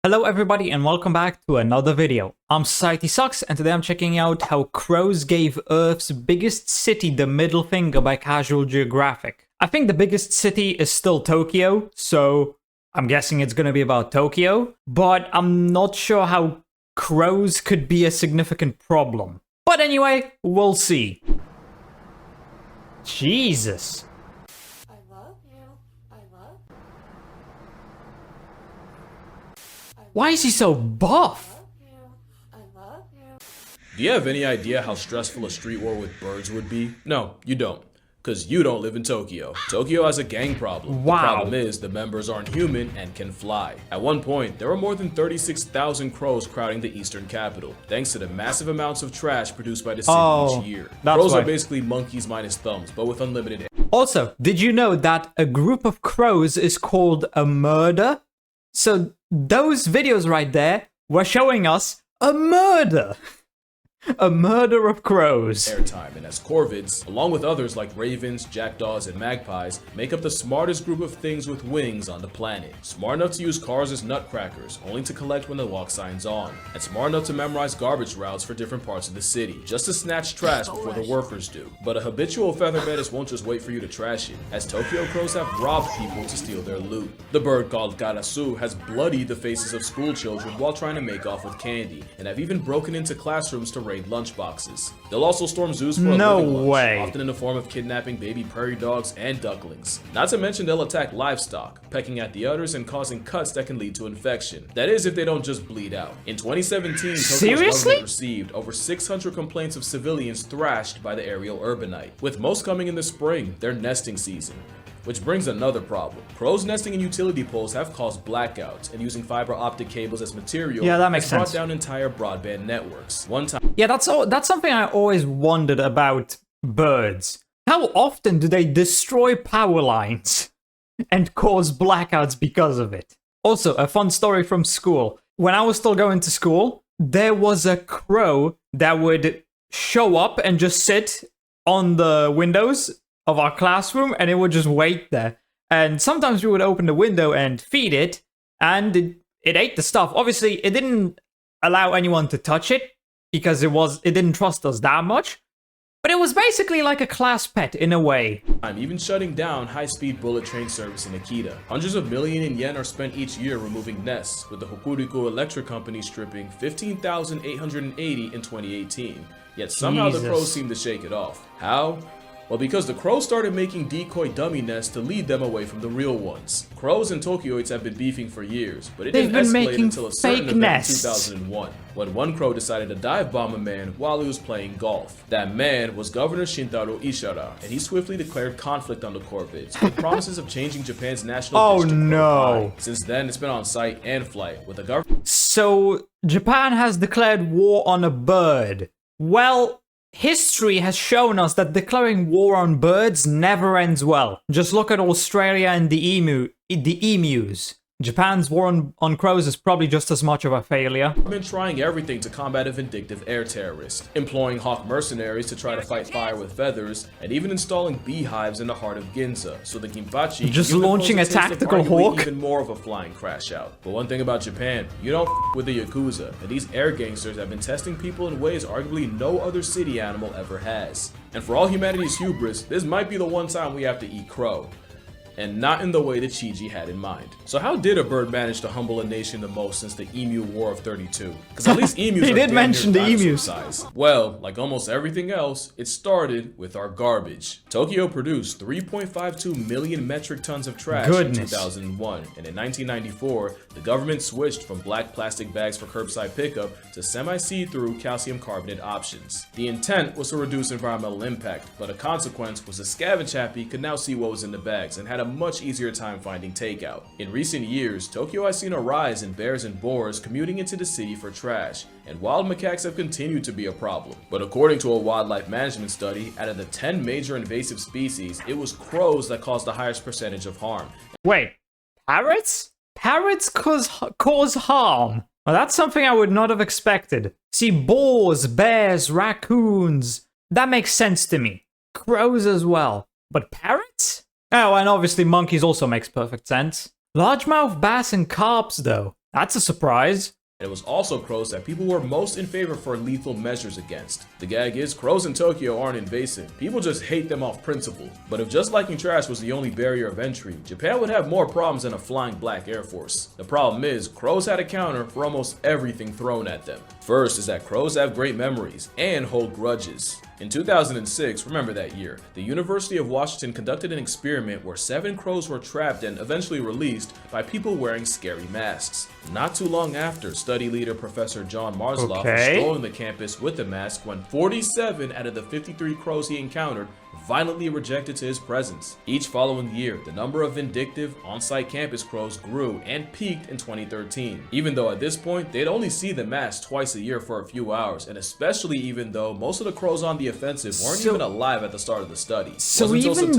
Hello everybody and welcome back to another video. I'm SocietySucks and today I'm checking out how crows gave Earth's biggest city the middle finger by Casual Geographic. I think the biggest city is still Tokyo, so I'm guessing it's gonna be about Tokyo, but I'm not sure how crows could be a significant problem. But anyway, we'll see. Jesus. Why is he so buff? Do you have any idea how stressful a street war with birds would be? No, you don't. Because you don't live in Tokyo. Tokyo has a gang problem. Wow. The problem is the members aren't human and can fly. At one point, there were more than 36,000 crows crowding the eastern capital, thanks to the massive amounts of trash produced by the city each year. Crows are basically monkeys minus thumbs, but with unlimited air. Also, did you know that a group of crows is called a murder? So those videos right there were showing us a murder. A murder of crows. Airtime, and as corvids, along with others like ravens, jackdaws, and magpies, make up the smartest group of things with wings on the planet. Smart enough to use cars as nutcrackers, only to collect when the walk sign's on. And smart enough to memorize garbage routes for different parts of the city, just to snatch trash before the workers do. But a habitual featherbedist won't just wait for you to trash it, as Tokyo crows have robbed people to steal their loot. The bird called Garasu has bloodied the faces of school children while trying to make off with candy, and have even broken into classrooms to raid lunchboxes. They'll also storm zoos for a living lunch, often in the form of kidnapping baby prairie dogs and ducklings. Not to mention they'll attack livestock, pecking at the udders and causing cuts that can lead to infection. That is if they don't just bleed out. In 2017, Tokyo's government received over 600 complaints of civilians thrashed by the aerial urbanite, with most coming in the spring, their nesting season. Which brings another problem. Crows nesting in utility poles have caused blackouts, and using fiber optic cables as material has brought down entire broadband networks. Yeah, that's something I always wondered about birds. How often do they destroy power lines and cause blackouts because of it? Also, a fun story from school. When I was still going to school, there was a crow that would show up and just sit on the windows of our classroom, and it would just wait there. And sometimes we would open the window and feed it, and it ate the stuff. Obviously, it didn't allow anyone to touch it because it didn't trust us that much. But it was basically like a class pet in a way. I'm even shutting down high-speed bullet train service in Akita. Hundreds of millions in yen are spent each year removing nests, with the Hokuriku Electric Company stripping 15,880 in 2018. Yet somehow the crows seem to shake it off. How? Well, because the crows started making decoy dummy nests to lead them away from the real ones. Crows and Tokyoites have been beefing for years, but it didn't escalate until a certain event in 2001, when one crow decided to dive bomb a man while he was playing golf. That man was Governor Shintaro Ishihara, and he swiftly declared conflict on the corvids, with promises of changing Japan's national district. Since then, it's been on site and flight, with the government. So, Japan has declared war on a bird. Well, history has shown us that declaring war on birds never ends well. Just look at Australia and the emus. Japan's war on crows is probably just as much of a failure. I've been trying everything to combat a vindictive air terrorist, employing hawk mercenaries to try to fight fire with feathers, and even installing beehives in the heart of Ginza, so the Ginpachi just launching a tactical hawk. Even more of a flying crash out. But one thing about Japan, you don't with the Yakuza, and these air gangsters have been testing people in ways arguably no other city animal ever has. And for all humanity's hubris, this might be the one time we have to eat crow. And not in the way that Chiji had in mind. So how did a bird manage to humble a nation the most since the Emu War of 32? Because at least emus he did mention the emus. Size. Well, like almost everything else, it started with our garbage. Tokyo produced 3.52 million metric tons of trash in 2001, and in 1994, the government switched from black plastic bags for curbside pickup to semi-see-through calcium carbonate options. The intent was to reduce environmental impact, but a consequence was the scavenge happy could now see what was in the bags and had a much easier time finding takeout. In recent years, Tokyo has seen a rise in bears and boars commuting into the city for trash, and wild macaques have continued to be a problem. But according to a wildlife management study, out of the 10 major invasive species, it was crows that caused the highest percentage of harm. Wait, parrots? Parrots cause harm? Well, that's something I would not have expected. See, boars, bears, raccoons, that makes sense to me. Crows as well. But parrots? Oh, and obviously monkeys also makes perfect sense. Largemouth bass and carps, though. That's a surprise. It was also crows that people were most in favor for lethal measures against. The gag is, crows in Tokyo aren't invasive. People just hate them off principle. But if just liking trash was the only barrier of entry, Japan would have more problems than a flying black Air Force. The problem is, crows had a counter for almost everything thrown at them. First is that crows have great memories and hold grudges. In 2006, remember that year, the University of Washington conducted an experiment where 7 crows were trapped and eventually released by people wearing scary masks. Not too long after, study leader Professor John Marsloff was strolling the campus with a mask when 47 out of the 53 crows he encountered violently rejected to his presence. Each following year, the number of vindictive, on-site campus crows grew and peaked in 2013. Even though at this point, they'd only see the mask twice a year for a few hours, and especially even though most of the crows on the offensive weren't even alive at the start of the study. So even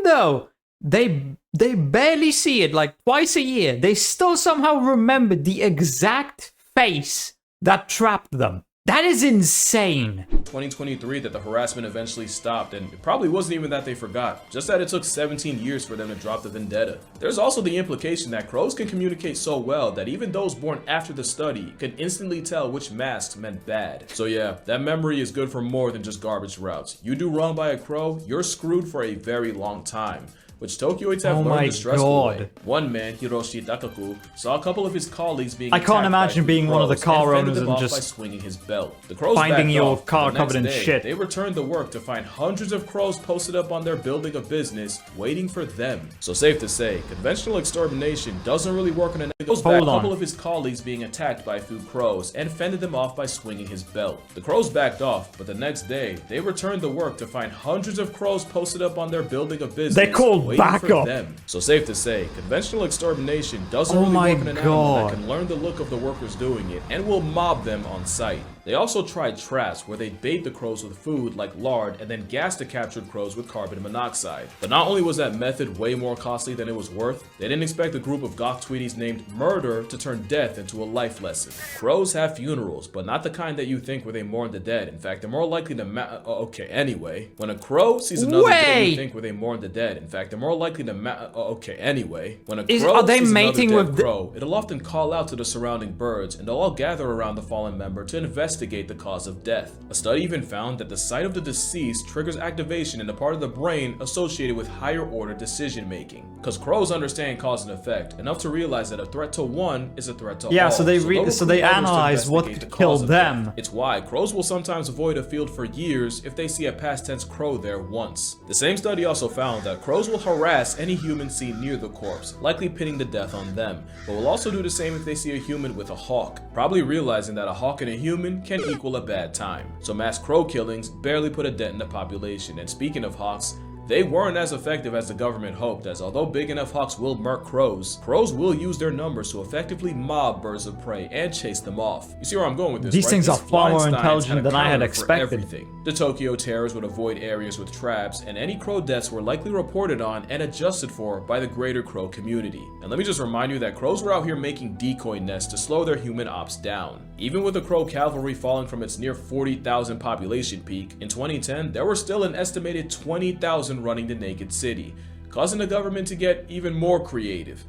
though they barely see it like twice a year, they still somehow remember the exact face that trapped them. That is insane. 2023 that the harassment eventually stopped, and it probably wasn't even that they forgot, just that it took 17 years for them to drop the vendetta. There's also the implication that crows can communicate so well that even those born after the study could instantly tell which masks meant bad. So yeah, that memory is good for more than just garbage routes. You do wrong by a crow, you're screwed for a very long time, which Tokyoites have learned the stressful way. One man, Hiroshi Takaku, saw a couple of his colleagues being I can't imagine being one of the car owners and just by swinging his belt. The crows finding your off, car covered in shit. They returned to work to find hundreds of crows posted up on their building of business, waiting for them. So safe to say, conventional extermination doesn't really work on a couple of his colleagues being attacked by a few crows and fended them off by swinging his belt. The crows backed off, but the next day, they returned to work to find hundreds of crows posted up on their building of business. They called backup. So safe to say, conventional extermination doesn't really work on an animal that can learn the look of the workers doing it and will mob them on sight. They also tried traps where they'd bait the crows with food like lard and then gas the captured crows with carbon monoxide. But not only was that method way more costly than it was worth, they didn't expect a group of goth tweeties named Murder to turn death into a life lesson. Crows have funerals, but not the kind that you think where they mourn the dead. In fact, they're more likely to anyway. When a crow sees another dead, you think where they mourn the dead. In fact, they're more likely to When a crow sees another dead crow, it'll often call out to the surrounding birds and they'll all gather around the fallen member to investigate the cause of death. A study even found that the sight of the deceased triggers activation in the part of the brain associated with higher order decision making. Because crows understand cause and effect enough to realize that a threat to one is a threat to all. So they analyze what could kill them. It's why crows will sometimes avoid a field for years if they see a past tense crow there once. The same study also found that crows will harass any human seen near the corpse, likely pinning the death on them, but will also do the same if they see a human with a hawk, probably realizing that a hawk and a human can equal a bad time. So mass crow killings barely put a dent in the population. And speaking of hawks, they weren't as effective as the government hoped, as although big enough hawks will murk crows, crows will use their numbers to effectively mob birds of prey and chase them off. You see where I'm going with this, These right? things are far more intelligent than I had expected. Everything. The Tokyo terrors would avoid areas with traps, and any crow deaths were likely reported on and adjusted for by the greater crow community. And let me just remind you that crows were out here making decoy nests to slow their human ops down. Even with the crow cavalry falling from its near 40,000 population peak, in 2010 there were still an estimated 20,000 running the naked city, causing the government to get even more creative.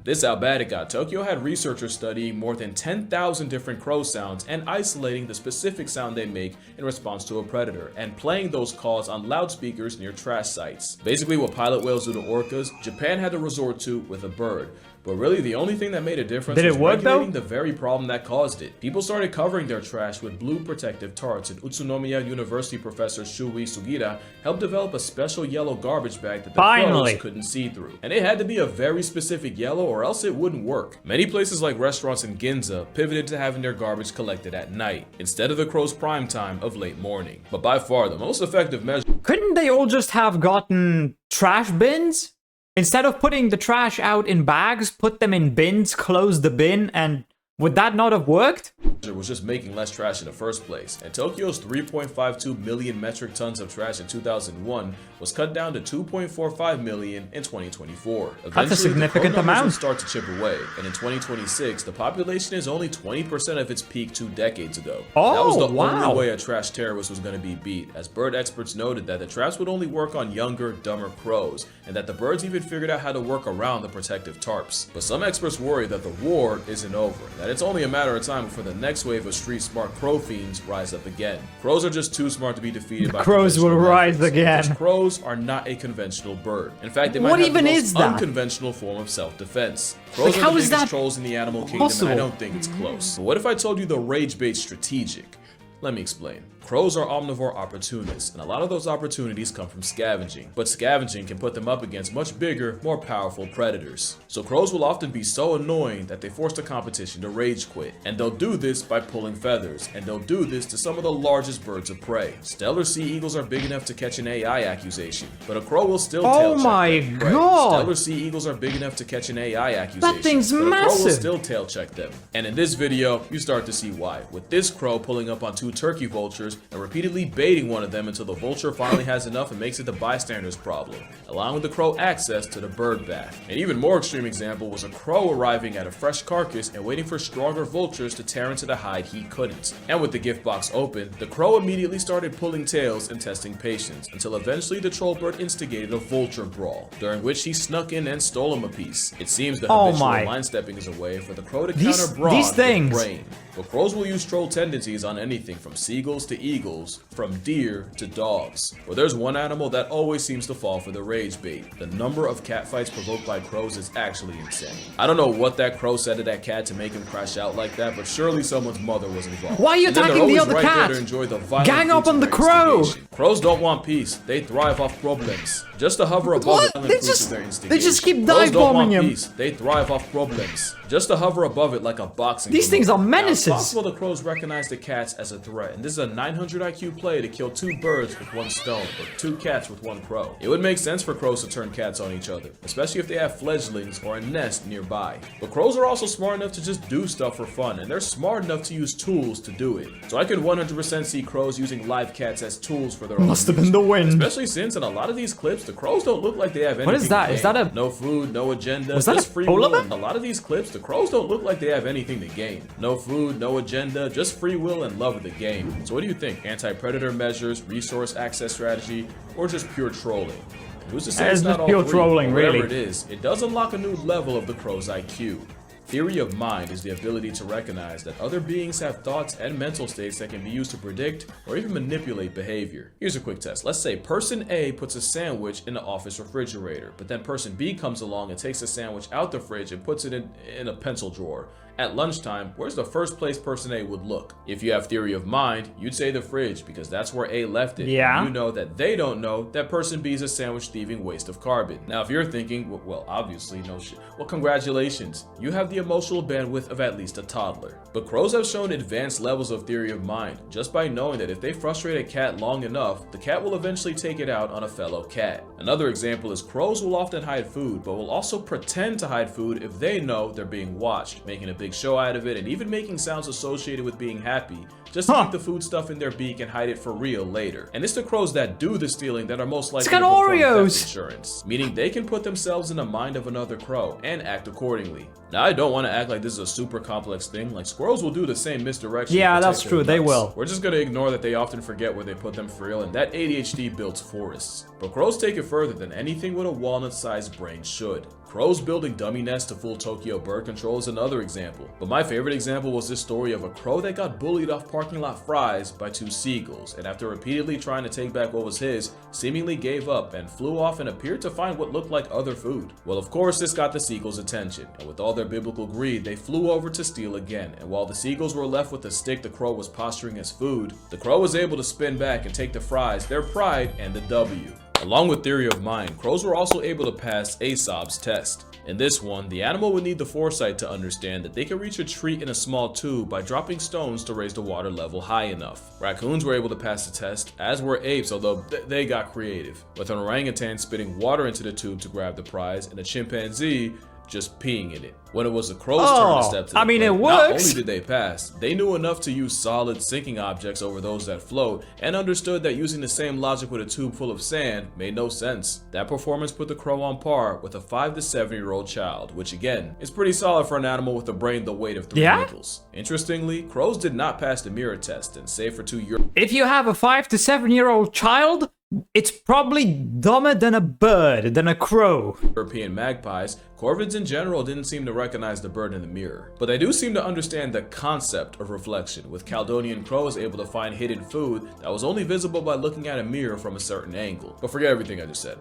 This how bad it got. Tokyo had researchers studying more than 10,000 different crow sounds and isolating the specific sound they make in response to a predator, and playing those calls on loudspeakers near trash sites. Basically what pilot whales do to orcas, Japan had to resort to with a bird. But really, the only thing that made a difference was regulating the very problem that caused it. People started covering their trash with blue protective tarps, and Utsunomiya University professor Shuei Sugira helped develop a special yellow garbage bag that the crows couldn't see through. And it had to be a very specific yellow or else it wouldn't work. Many places like restaurants in Ginza pivoted to having their garbage collected at night, instead of the crow's prime time of late morning. But by far, the most effective measure— Couldn't they all just have gotten trash bins? Instead of putting the trash out in bags, put them in bins, close the bin, and would that not have worked? was just making less trash in the first place, and Tokyo's 3.52 million metric tons of trash in 2001 was cut down to 2.45 million in 2024. Eventually, That's a significant the crow numbers amount. will start to chip away, and in 2026, the population is only 20% of its peak 2 decades ago. Oh, that was the wow. only way a trash terrorist was going to be beat, as bird experts noted that the traps would only work on younger, dumber crows, and that the birds even figured out how to work around the protective tarps. But some experts worry that the war isn't over, that it's only a matter of time before the next wave of street smart crow fiends rise up again. Crows are just too smart to be defeated by Crows will conventional rise methods, again. because crows are not a conventional bird. In fact, they might What have even the most is that? unconventional form of self-defense. Crows Like, are how the is biggest that trolls in the animal kingdom, possible? and I don't think it's close. But what if I told you the rage bait's strategic? Let me explain. Crows are omnivore opportunists, and a lot of those opportunities come from scavenging. But scavenging can put them up against much bigger, more powerful predators. So crows will often be so annoying that they force the competition to rage quit. And they'll do this by pulling feathers, and they'll do this to some of the largest birds of prey. Stellar sea eagles are big enough to catch an AI accusation, but a crow will still tail check my them. Right. God. Stellar sea eagles are big enough to catch an AI accusation, thing's but a crow will massive. still tail check them. And in this video, you start to see why. With this crow pulling up on 2 turkey vultures and repeatedly baiting one of them until the vulture finally has enough and makes it the bystander's problem, allowing the crow access to the bird bath. An even more extreme example was a crow arriving at a fresh carcass and waiting for stronger vultures to tear into the hide he couldn't. And with the gift box open, the crow immediately started pulling tails and testing patience, until eventually the troll bird instigated a vulture brawl, during which he snuck in and stole him a piece. It seems the Oh habitual my. line stepping is a way for the crow to These- counter brawn these things. with brain. But crows will use troll tendencies on anything from seagulls to eagles, from deer to dogs. But there's one animal that always seems to fall for the rage bait. The number of catfights provoked by crows is actually insane. I don't know what that crow said to that cat to make him crash out like that, but surely someone's mother was involved. Why are you And then they're attacking the always other right cat? there to enjoy the violent Gang up fruits on of the their crow! instigation. Crows don't want peace. They thrive off problems. Just to hover above What? it, violent They fruits just- of their they instigation. just keep Crows dive don't want bombing him. peace. They thrive off problems. Just to hover above it like a boxing These things are promoter. Now, it's menaces. possible the crows recognize the cats as a threat, and this is a 900 IQ play to kill 2 birds with 1 stone, or 2 cats with 1 crow. It would make sense for crows to turn cats on each other, especially if they have fledglings or a nest nearby. But crows are also smart enough to just do stuff for fun, and they're smart enough to use tools to do it. So I could 100% see crows using live cats as tools for their own Must have use. been the wind. Especially since in a lot of these clips, the crows don't look like they have anything What is that? to Is gain. that a- No food, no agenda, Was that just a free polar will. bear? A lot of these clips, the crows don't look like they have anything to gain. No food, no agenda, just free will and love of the game. So what do you think? Anti-predator measures, resource access strategy, or just pure trolling? Who's to say It's it's not just all pure three? trolling, But whatever really. it is, it does unlock a new level of the crow's IQ. Theory of mind is the ability to recognize that other beings have thoughts and mental states that can be used to predict or even manipulate behavior. Here's a quick test. Let's say person A puts a sandwich in the office refrigerator, but then person B comes along and takes the sandwich out the fridge and puts it in a pencil drawer. At lunchtime, where's the first place person A would look? If you have theory of mind, you'd say the fridge because that's where A left it. Yeah. And you know that they don't know that person B is a sandwich thieving waste of carbon. Now, if you're thinking, well, obviously no shit. Well, congratulations. You have the emotional bandwidth of at least a toddler. But crows have shown advanced levels of theory of mind just by knowing that if they frustrate a cat long enough, the cat will eventually take it out on a fellow cat. Another example is crows will often hide food, but will also pretend to hide food if they know they're being watched, making a big show out of it and even making sounds associated with being happy, just to keep the food stuff in their beak and hide it for real later. And it's the crows that do the stealing that are most likely got to perform Oreos. theft insurance, meaning they can put themselves in the mind of another crow and act accordingly. Now, I don't want to act like this is a super complex thing. Like, squirrels will do the same misdirection. Yeah, to that's protect true, their they nuts. will. We're just gonna ignore that they often forget where they put them for real, and that ADHD builds forests. But crows take it further than anything with a walnut-sized brain should. Crows building dummy nests to fool Tokyo bird control is another example. But my favorite example was this story of a crow that got bullied off parking lot fries by 2 seagulls, and after repeatedly trying to take back what was his, seemingly gave up and flew off and appeared to find what looked like other food. Well, of course, this got the seagulls' attention, and with all their biblical greed, they flew over to steal again. And while the seagulls were left with the stick the crow was posturing as food, the crow was able to spin back and take the fries, their pride, and the W. Along with theory of mind, crows were also able to pass Aesop's test. In this one, the animal would need the foresight to understand that they can reach a treat in a small tube by dropping stones to raise the water level high enough. Raccoons were able to pass the test, as were apes, although they got creative, with an orangutan spitting water into the tube to grab the prize, and a chimpanzee just peeing in it. When it was the crow's turn to step to the I mean, plate, it not works. only did they pass, they knew enough to use solid sinking objects over those that float, and understood that using the same logic with a tube full of sand made no sense. That performance put the crow on par with a 5 to 7-year-old child, which again, is pretty solid for an animal with a brain the weight of 3 nickels. Interestingly, crows did not pass the mirror test, and save for 2 European If you have a 5 to 7-year-old child, it's probably dumber than a bird, than a crow. magpies, corvids in general didn't seem to recognize the bird in the mirror. But they do seem to understand the concept of reflection, with Caledonian crows able to find hidden food that was only visible by looking at a mirror from a certain angle. But forget everything I just said.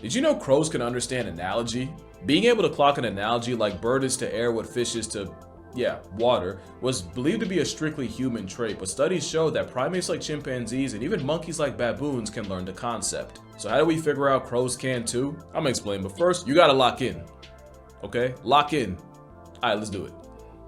Did you know crows can understand analogy? Being able to clock an analogy like bird is to air what fish is to water, was believed to be a strictly human trait, but studies show that primates like chimpanzees and even monkeys like baboons can learn the concept. So how do we figure out crows can too? I'm gonna explain, but first, you gotta lock in. Okay? Lock in. Alright, let's do it.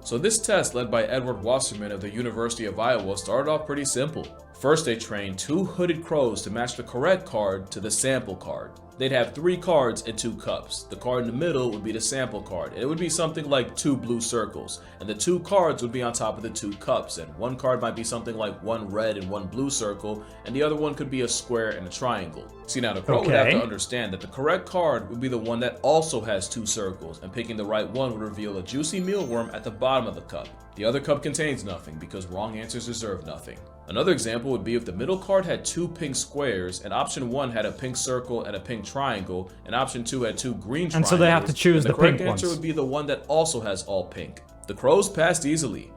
So this test, led by Edward Wasserman of the University of Iowa, started off pretty simple. First, they trained 2 hooded crows to match the correct card to the sample card. They'd have 3 cards and 2 cups. The card in the middle would be the sample card. It would be something like 2 blue circles, and the 2 cards would be on top of the 2 cups, and one card might be something like 1 red and 1 blue circle, and the other one could be a square and a triangle. See, now the crow would have to understand that the correct card would be the one that also has 2 circles, and picking the right one would reveal a juicy mealworm at the bottom of the cup. The other cup contains nothing, because wrong answers deserve nothing. Another example would be if the middle card had 2 pink squares, and option 1 had a pink circle and a pink triangle, and option 2 had 2 green triangles. And so they have to choose the pink ones. The correct answer would be the one that also has all pink. The crows passed easily.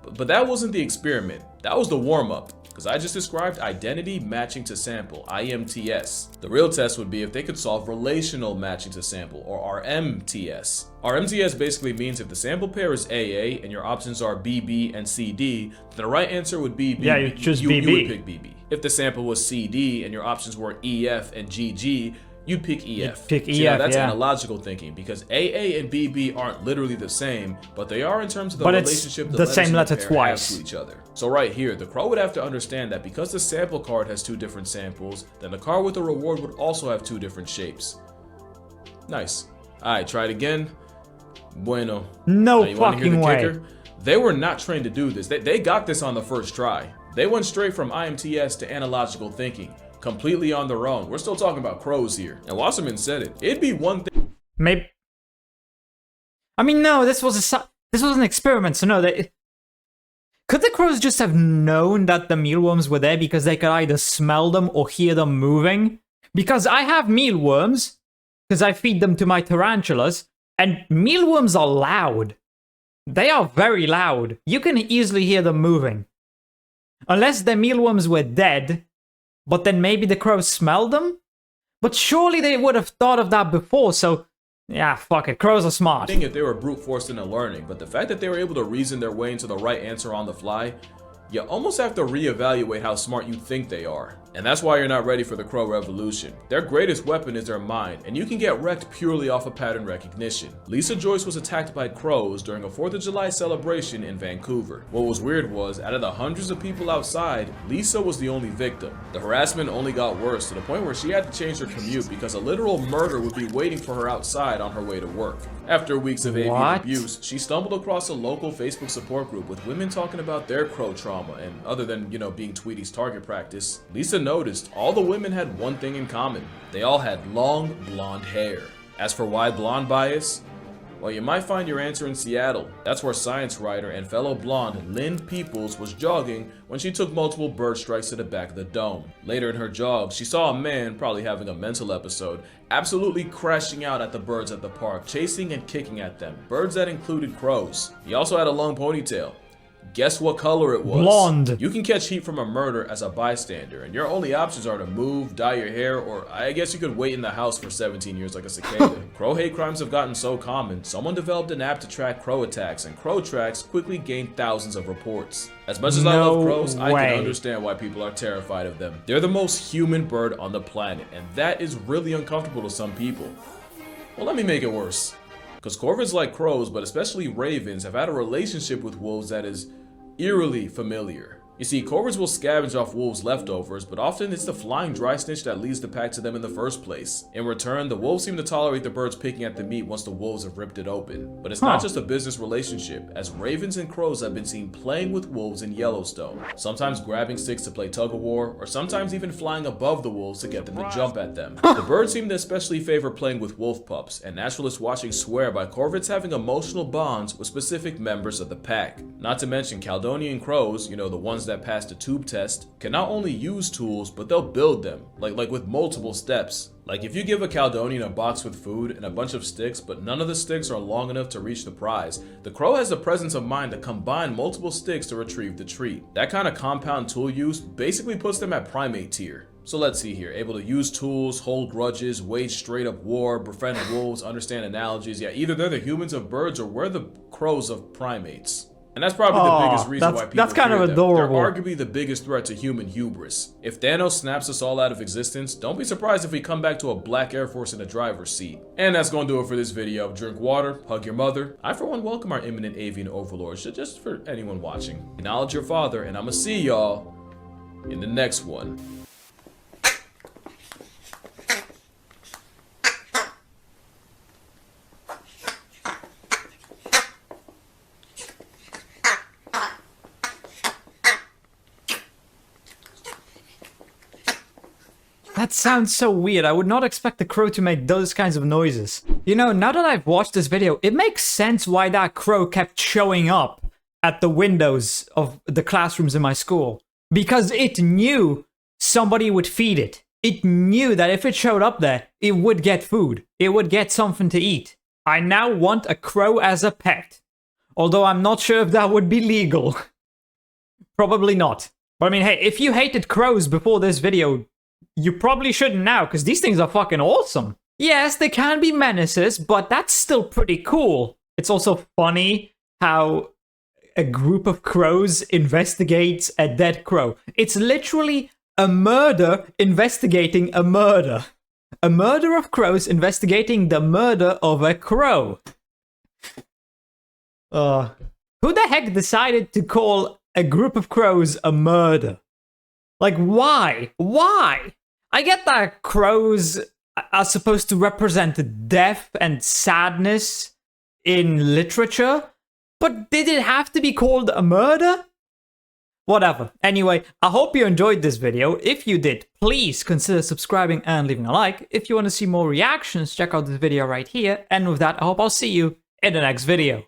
But that wasn't the experiment. That was the warm-up. Because I just described identity matching to sample, IMTS. The real test would be if they could solve relational matching to sample, or RMTS. RMTS basically means if the sample pair is AA and your options are BB and CD, then the right answer would be BB. Yeah, you choose BB. You would pick BB. If the sample was CD and your options were EF and GG, you'd pick EF. That's analogical thinking, because AA and BB aren't literally the same, but they are in terms of the relationship the same letter twice have to each other. So right here, the crow would have to understand that because the sample card has 2 different samples, then the card with the reward would also have 2 different shapes. Nice. Alright, try it again. Bueno. No now, fucking way. Kicker? They were not trained to do this. They got this on the first try. They went straight from IMTS to analogical thinking. Completely on their own. We're still talking about crows here. And Wasserman said it. It'd be one thing. Maybe. I mean, no. This was an experiment. So no. Could the crows just have known that the mealworms were there because they could either smell them or hear them moving? Because I have mealworms, because I feed them to my tarantulas, and mealworms are loud. They are very loud. You can easily hear them moving. Unless the mealworms were dead. But then maybe the crows smelled them? But surely they would have thought of that before, so... yeah, fuck it. Crows are smart. I think if they were brute forced into learning, but the fact that they were able to reason their way into the right answer on the fly, you almost have to reevaluate how smart you think they are. And that's why you're not ready for the crow revolution. Their greatest weapon is their mind, and you can get wrecked purely off of pattern recognition. Lisa Joyce was attacked by crows during a 4th of July celebration in Vancouver. What was weird was, out of the hundreds of people outside, Lisa was the only victim. The harassment only got worse to the point where she had to change her commute because a literal murder would be waiting for her outside on her way to work. After weeks of avian abuse, she stumbled across a local Facebook support group with women talking about their crow trauma, and other than, being Tweety's target practice, Lisa noticed all the women had one thing in common. They all had long, blonde hair. As for why blonde bias? Well, you might find your answer in Seattle. That's where science writer and fellow blonde Lynn Peoples was jogging when she took multiple bird strikes to the back of the dome. Later in her jog, she saw a man, probably having a mental episode, absolutely crashing out at the birds at the park, chasing and kicking at them, birds that included crows. He also had a long ponytail. Guess what color it was? Blonde. You can catch heat from a murder as a bystander, and your only options are to move, dye your hair, or I guess you could wait in the house for 17 years like a cicada. Crow hate crimes have gotten so common, someone developed an app to track crow attacks, and crow tracks quickly gained thousands of reports. As much as I love crows, I can understand why people are terrified of them. They're the most human bird on the planet, and that is really uncomfortable to some people. Well, let me make it worse. Because corvids like crows, but especially ravens, have had a relationship with wolves that is eerily familiar. You see, corvids will scavenge off wolves' leftovers, but often it's the flying dry snitch that leads the pack to them in the first place. In return, the wolves seem to tolerate the birds picking at the meat once the wolves have ripped it open. But it's not just a business relationship, as ravens and crows have been seen playing with wolves in Yellowstone, sometimes grabbing sticks to play tug-of-war, or sometimes even flying above the wolves to get them to jump at them. The birds seem to especially favor playing with wolf pups, and naturalists watching swear by corvids having emotional bonds with specific members of the pack. Not to mention Caledonian crows, you know, the ones that pass the tube test, can not only use tools, but they'll build them, like with multiple steps. Like if you give a Caledonian a box with food and a bunch of sticks, but none of the sticks are long enough to reach the prize, the crow has the presence of mind to combine multiple sticks to retrieve the treat. That kind of compound tool use basically puts them at primate tier. So let's see here, able to use tools, hold grudges, wage straight up war, befriend wolves, understand analogies. Yeah, either they're the humans of birds or we're the crows of primates. And that's probably the biggest reason why people that's kind of fear them. adorable. They're arguably the biggest threat to human hubris. If Thanos snaps us all out of existence, don't be surprised if we come back to a black Air Force in the driver's seat. And that's gonna do it for this video. Drink water, hug your mother. I for one welcome our imminent avian overlords, just for anyone watching. Acknowledge your father, and I'ma see y'all in the next one. That sounds so weird. I would not expect the crow to make those kinds of noises. You know, now that I've watched this video, it makes sense why that crow kept showing up at the windows of the classrooms in my school. Because it knew somebody would feed it. It knew that if it showed up there, it would get food. It would get something to eat. I now want a crow as a pet. Although I'm not sure if that would be legal. Probably not. But I mean, hey, if you hated crows before this video, you probably shouldn't now, because these things are fucking awesome. Yes, they can be menaces, but that's still pretty cool. It's also funny how a group of crows investigates a dead crow. It's literally a murder investigating a murder. A murder of crows investigating the murder of a crow. Who the heck decided to call a group of crows a murder? Like, why? Why? I get that crows are supposed to represent death and sadness in literature, but did it have to be called a murder? Whatever. Anyway, I hope you enjoyed this video. If you did, please consider subscribing and leaving a like. If you want to see more reactions, check out this video right here. And with that, I hope I'll see you in the next video.